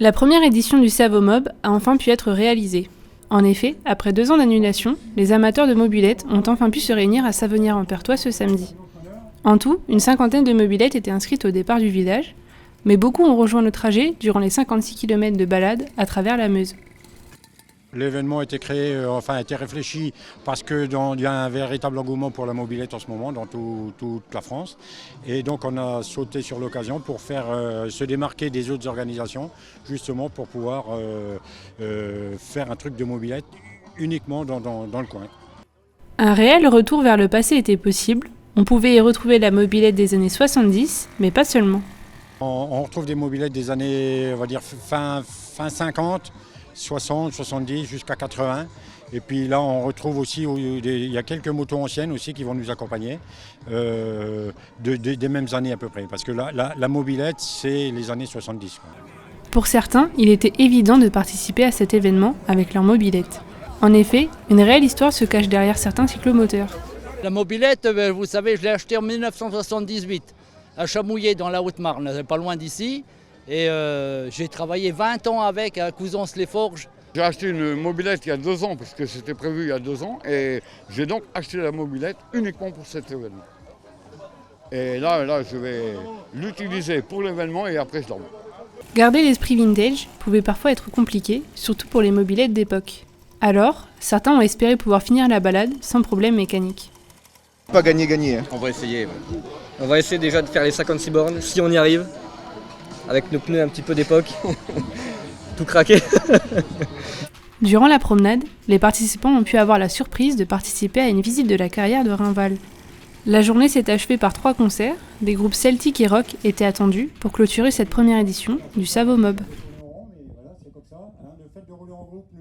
La première édition du Savomob a enfin pu être réalisée. En effet, après 2 ans d'annulation, les amateurs de mobylettes ont enfin pu se réunir à Savonnières-en-Perthois ce samedi. En tout, une 50aine de mobylettes étaient inscrites au départ du village, mais beaucoup ont rejoint le trajet durant les 56 km de balade à travers la Meuse. L'événement a été créé, a été réfléchi parce qu'il y a un véritable engouement pour la mobilette en ce moment dans toute la France. Et donc on a sauté sur l'occasion pour faire se démarquer des autres organisations, justement pour pouvoir faire un truc de mobilette uniquement dans le coin. Un réel retour vers le passé était possible. On pouvait y retrouver la mobilette des années 70, mais pas seulement. On retrouve des mobilettes des années, on va dire fin 50, 60, 70 jusqu'à 80. Et puis là, on retrouve aussi, il y a quelques motos anciennes aussi qui vont nous accompagner, des mêmes années à peu près. Parce que la mobilette, c'est les années 70. Quoi. Pour certains, il était évident de participer à cet événement avec leur mobilette. En effet, une réelle histoire se cache derrière certains cyclomoteurs. La mobilette, vous savez, je l'ai achetée en 1978 à Chamouillet dans la Haute-Marne, pas loin d'ici. Et j'ai travaillé 20 ans avec à Couzance-les-Forges. J'ai acheté une mobilette il y a 2 ans, parce que c'était prévu il y a 2 ans. Et j'ai donc acheté la mobilette uniquement pour cet événement. Et là je vais l'utiliser pour l'événement et après je dormais. Garder l'esprit vintage pouvait parfois être compliqué, surtout pour les mobylettes d'époque. Alors, certains ont espéré pouvoir finir la balade sans problème mécanique. Pas gagner. On va essayer. Ouais. On va essayer déjà de faire les 56 bornes, si on y arrive. Avec nos pneus un petit peu d'époque. Tout craqué. Durant la promenade, les participants ont pu avoir la surprise de participer à une visite de la carrière de Rainval. La journée s'est achevée par 3 concerts. Des groupes celtiques et rock étaient attendus pour clôturer cette première édition du Savomob.